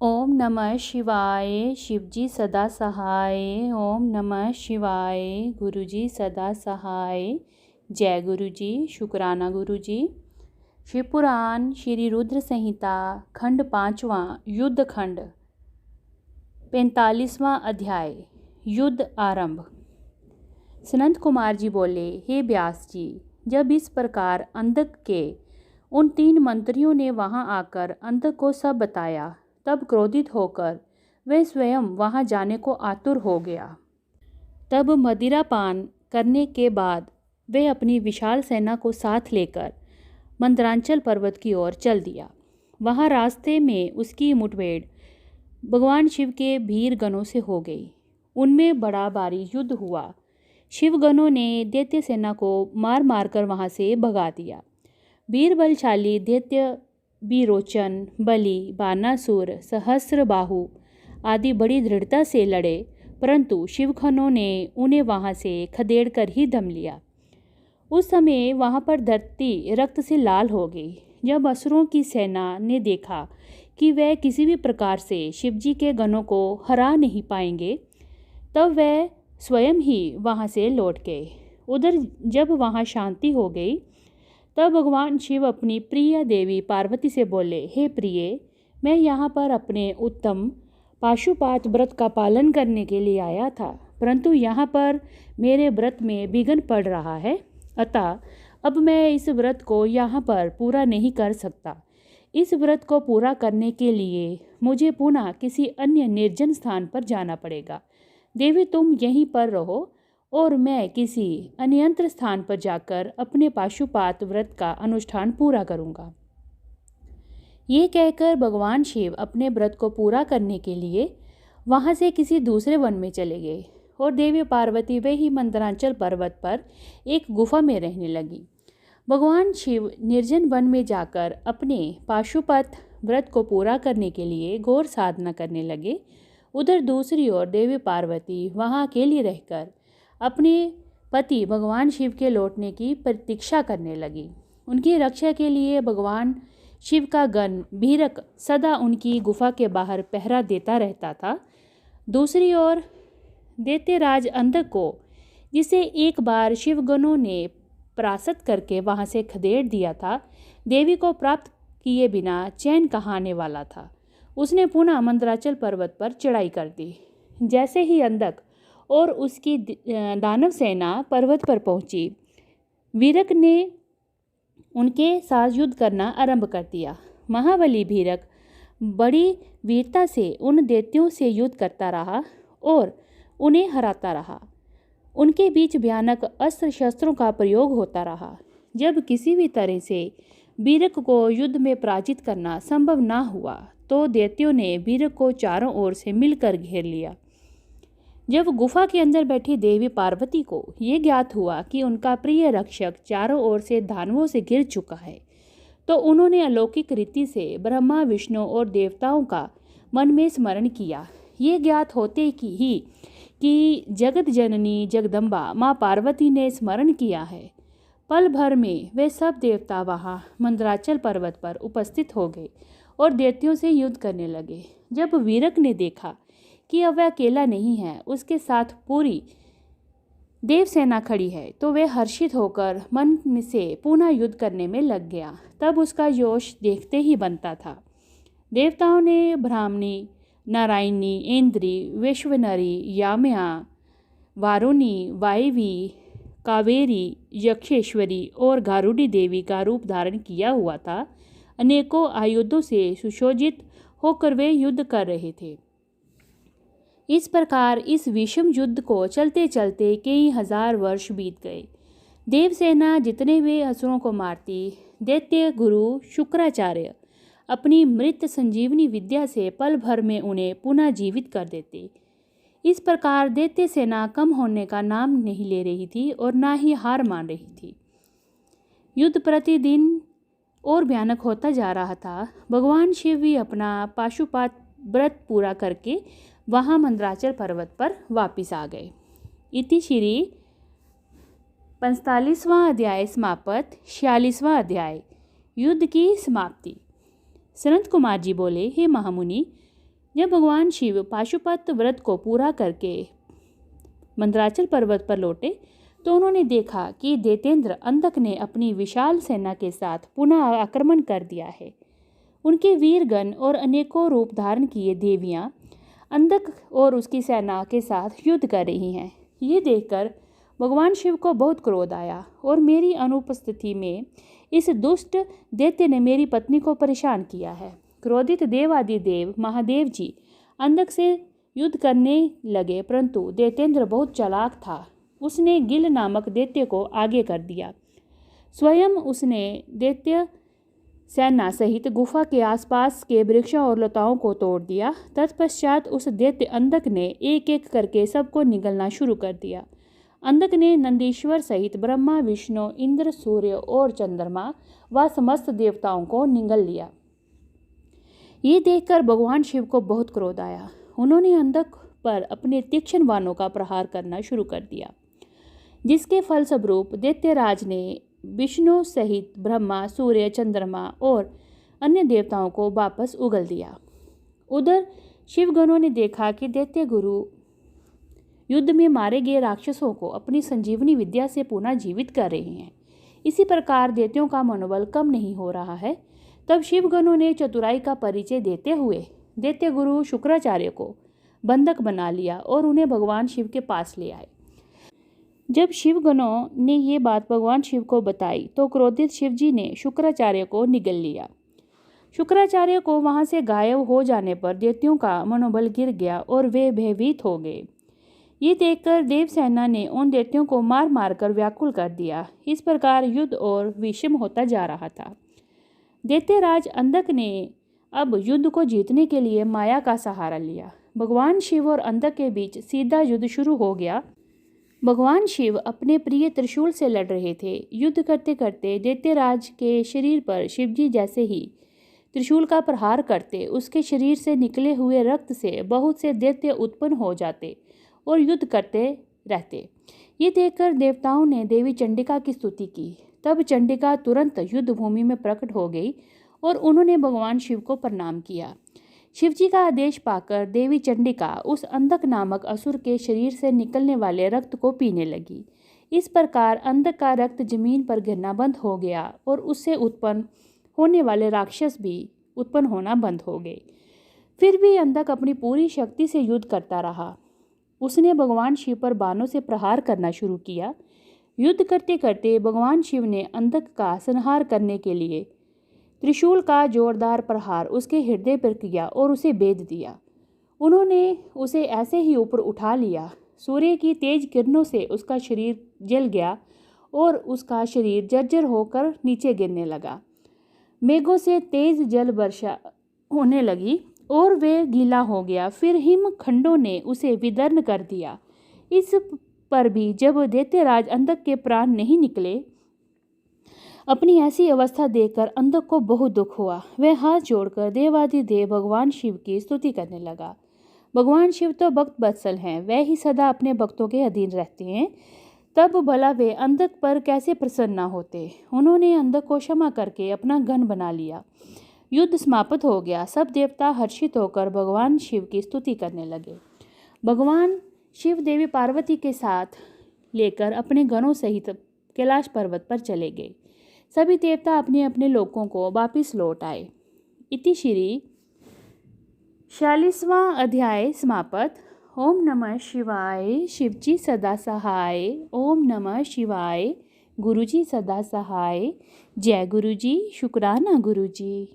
ओम नमः शिवाय। शिवजी सदा सहाय। ओम नमः शिवाय। गुरुजी सदा सहाय। जय गुरुजी। शुक्राना गुरुजी। शिवपुराण श्री रुद्र संहिता खंड 5वां युद्ध खंड 45वां अध्याय युद्ध आरंभ। सनंत कुमार जी बोले, हे व्यास जी, जब इस प्रकार अंधक के उन 3 मंत्रियों ने वहां आकर अंधक को सब बताया, तब क्रोधित होकर वह स्वयं वहां जाने को आतुर हो गया। तब मदिरा पान करने के बाद वह अपनी विशाल सेना को साथ लेकर मंदरांचल पर्वत की ओर चल दिया। वहां रास्ते में उसकी मुठभेड़ भगवान शिव के वीर गणों से हो गई। उनमें बड़ा भारी युद्ध हुआ। शिवगणों ने दैत्य सेना को मार मार कर वहां से भगा दिया। वीर बलशाली दैत्य बीरोचन, बलि, बानासुर, सहस्रबाहु आदि बड़ी दृढ़ता से लड़े, परंतु शिवगणों ने उन्हें वहां से खदेड़ कर ही दम लिया। उस समय वहां पर धरती रक्त से लाल हो गई। जब असुरों की सेना ने देखा कि वह किसी भी प्रकार से शिवजी के गणों को हरा नहीं पाएंगे, तब वह स्वयं ही वहां से लौट गए। उधर जब वहां शांति हो गई, तब भगवान शिव अपनी प्रिय देवी पार्वती से बोले, हे प्रिय, मैं यहाँ पर अपने उत्तम पाशुपात व्रत का पालन करने के लिए आया था, परंतु यहाँ पर मेरे व्रत में विघ्न पड़ रहा है, अतः अब मैं इस व्रत को यहाँ पर पूरा नहीं कर सकता। इस व्रत को पूरा करने के लिए मुझे पुनः किसी अन्य निर्जन स्थान पर जाना पड़ेगा। देवी, तुम यहीं पर रहो और मैं किसी अन्यंत्र स्थान पर जाकर अपने पाशुपात व्रत का अनुष्ठान पूरा करूंगा। ये कहकर भगवान शिव अपने व्रत को पूरा करने के लिए वहां से किसी दूसरे वन में चले गए और देवी पार्वती वे ही मंदरांचल पर्वत पर एक गुफा में रहने लगी। भगवान शिव निर्जन वन में जाकर अपने पाशुपत व्रत को पूरा करने के लिए घोर साधना करने लगे। उधर दूसरी ओर देवी पार्वती वहां अकेली रहकर अपने पति भगवान शिव के लौटने की प्रतीक्षा करने लगी। उनकी रक्षा के लिए भगवान शिव का गण भीरक सदा उनकी गुफा के बाहर पहरा देता रहता था। दूसरी ओर दैत्यराज अंधक को, जिसे एक बार शिवगणों ने परास्त करके वहां से खदेड़ दिया था, देवी को प्राप्त किए बिना चैन कहाने वाला था। उसने पुनः मंदराचल पर्वत पर चढ़ाई कर दी। जैसे ही अंधक और उसकी दानव सेना पर्वत पर पहुंची, वीरक ने उनके साथ युद्ध करना आरंभ कर दिया। महाबली भीरक बड़ी वीरता से उन दैत्यों से युद्ध करता रहा और उन्हें हराता रहा। उनके बीच भयानक अस्त्र शस्त्रों का प्रयोग होता रहा। जब किसी भी तरह से वीरक को युद्ध में पराजित करना संभव न हुआ, तो दैत्यों ने वीरक को चारों ओर से मिलकर घेर लिया। जब गुफा के अंदर बैठी देवी पार्वती को ये ज्ञात हुआ कि उनका प्रिय रक्षक चारों ओर से दानवों से घिर चुका है, तो उन्होंने अलौकिक रीति से ब्रह्मा, विष्णु और देवताओं का मन में स्मरण किया। ये ज्ञात होते कि जगत जननी जगदम्बा माँ पार्वती ने स्मरण किया है। पल भर में वे सब देवता वहाँ मंदराचल पर्वत पर उपस्थित हो गए और दैत्यों से युद्ध करने लगे। जब वीरक ने देखा कि अब वह अकेला नहीं है, उसके साथ पूरी देव सेना खड़ी है, तो वह हर्षित होकर मन से पुनः युद्ध करने में लग गया। तब उसका जोश देखते ही बनता था। देवताओं ने ब्राह्मणी, नारायणी, इंद्री, वैश्वनरी, याम्या, वारुणी, वायवी, कावेरी, यक्षेश्वरी और गारुड़ी देवी का रूप धारण किया हुआ था। अनेकों आयुधों से सुशोभित होकर वे युद्ध कर रहे थे। इस प्रकार इस विषम युद्ध को चलते चलते कई हजार वर्ष बीत गए। देवसेना जितने वे असुरों को मारती, दैत्य गुरु शुक्राचार्य अपनी मृत संजीवनी विद्या से पल भर में उन्हें पुनः जीवित कर देते। इस प्रकार दैत्य सेना कम होने का नाम नहीं ले रही थी और ना ही हार मान रही थी। युद्ध प्रतिदिन और भयानक होता जा रहा था। भगवान शिव भी अपना पाशुपात व्रत पूरा करके वहाँ मंदराचल पर्वत पर वापिस आ गए। इति श्री 45वां अध्याय समाप्त। 46वां अध्याय युद्ध की समाप्ति। सनत कुमार जी बोले, हे महामुनि, जब भगवान शिव पाशुपत व्रत को पूरा करके मंदराचल पर्वत पर लौटे तो उन्होंने देखा कि दैत्येंद्र अंधक ने अपनी विशाल सेना के साथ पुनः आक्रमण कर दिया है। उनके वीरगण और अनेकों रूप धारण किए देवियां अंधक और उसकी सेना के साथ युद्ध कर रही हैं। ये देखकर भगवान शिव को बहुत क्रोध आया और मेरी अनुपस्थिति में इस दुष्ट दैत्य ने मेरी पत्नी को परेशान किया है। क्रोधित देवादिदेव महादेव जी अंधक से युद्ध करने लगे, परंतु दैत्येंद्र बहुत चालाक था। उसने गिल नामक दैत्य को आगे कर दिया। स्वयं उसने दैत्य सेना सहित गुफा के आसपास के वृक्षों और लताओं को तोड़ दिया। तत्पश्चात उस दैत्य अंधक ने एक एक करके सबको निगलना शुरू कर दिया। अंधक ने नंदीश्वर सहित ब्रह्मा, विष्णु, इंद्र, सूर्य और चंद्रमा व समस्त देवताओं को निगल लिया। ये देखकर भगवान शिव को बहुत क्रोध आया। उन्होंने अंधक पर अपने तीक्ष्ण बाणों का प्रहार करना शुरू कर दिया, जिसके फलस्वरूप दैत्यराज ने विष्णु सहित ब्रह्मा, सूर्य, चंद्रमा और अन्य देवताओं को वापस उगल दिया। उधर शिवगणों ने देखा कि दैत्य गुरु युद्ध में मारे गए राक्षसों को अपनी संजीवनी विद्या से पुनः जीवित कर रहे हैं। इसी प्रकार दैत्यों का मनोबल कम नहीं हो रहा है। तब शिवगणों ने चतुराई का परिचय देते हुए दैत्य गुरु शुक्राचार्य को बंधक बना लिया और उन्हें भगवान शिव के पास ले आए। जब शिवगणों ने ये बात भगवान शिव को बताई तो क्रोधित शिवजी ने शुक्राचार्य को निगल लिया। शुक्राचार्य को वहां से गायब हो जाने पर दैत्यों का मनोबल गिर गया और वे भयभीत हो गए। ये देखकर देवसेना ने उन दैत्यों को मार मार कर व्याकुल कर दिया। इस प्रकार युद्ध और विषम होता जा रहा था। दैत्यराज अंधक ने अब युद्ध को जीतने के लिए माया का सहारा लिया। भगवान शिव और अंधक के बीच सीधा युद्ध शुरू हो गया। भगवान शिव अपने प्रिय त्रिशूल से लड़ रहे थे। युद्ध करते करते दैत्यराज के शरीर पर शिवजी जैसे ही त्रिशूल का प्रहार करते, उसके शरीर से निकले हुए रक्त से बहुत से दैत्य उत्पन्न हो जाते और युद्ध करते रहते। ये देखकर देवताओं ने देवी चंडिका की स्तुति की। तब चंडिका तुरंत युद्ध भूमि में प्रकट हो गई और उन्होंने भगवान शिव को प्रणाम किया। शिवजी का आदेश पाकर देवी चंडिका उस अंधक नामक असुर के शरीर से निकलने वाले रक्त को पीने लगी। इस प्रकार अंधक का रक्त जमीन पर गिरना बंद हो गया और उससे उत्पन्न होने वाले राक्षस भी उत्पन्न होना बंद हो गए। फिर भी अंधक अपनी पूरी शक्ति से युद्ध करता रहा। उसने भगवान शिव पर बाणों से प्रहार करना शुरू किया। युद्ध करते करते भगवान शिव ने अंधक का संहार करने के लिए त्रिशूल का जोरदार प्रहार उसके हृदय पर किया और उसे भेद दिया। उन्होंने उसे ऐसे ही ऊपर उठा लिया। सूर्य की तेज किरणों से उसका शरीर जल गया और उसका शरीर जर्जर होकर नीचे गिरने लगा। मेघों से तेज जल वर्षा होने लगी और वे गीला हो गया। फिर हिमखंडों ने उसे विदीर्ण कर दिया। इस पर भी जब दैत्यराज अंधक के प्राण नहीं निकले, अपनी ऐसी अवस्था देखकर अंधक को बहुत दुख हुआ। वह हाथ जोड़कर देवादिदेव भगवान शिव की स्तुति करने लगा। भगवान शिव तो भक्त वत्सल हैं, वह ही सदा अपने भक्तों के अधीन रहते हैं। तब भला वे अंधक पर कैसे प्रसन्न न होते। उन्होंने अंधक को क्षमा करके अपना गण बना लिया। युद्ध समाप्त हो गया। सब देवता हर्षित होकर भगवान शिव की स्तुति करने लगे। भगवान शिव देवी पार्वती के साथ लेकर अपने गणों सहित कैलाश पर्वत पर चले गए। सभी देवता अपने अपने लोकों को वापिस लौट आए। इति श्री 46वां अध्याय समाप्त। ओम नमः शिवाय। शिवजी सदा सहाय। ओम नमः शिवाय। गुरुजी सदा सहाय। जय गुरुजी। शुक्राना गुरुजी।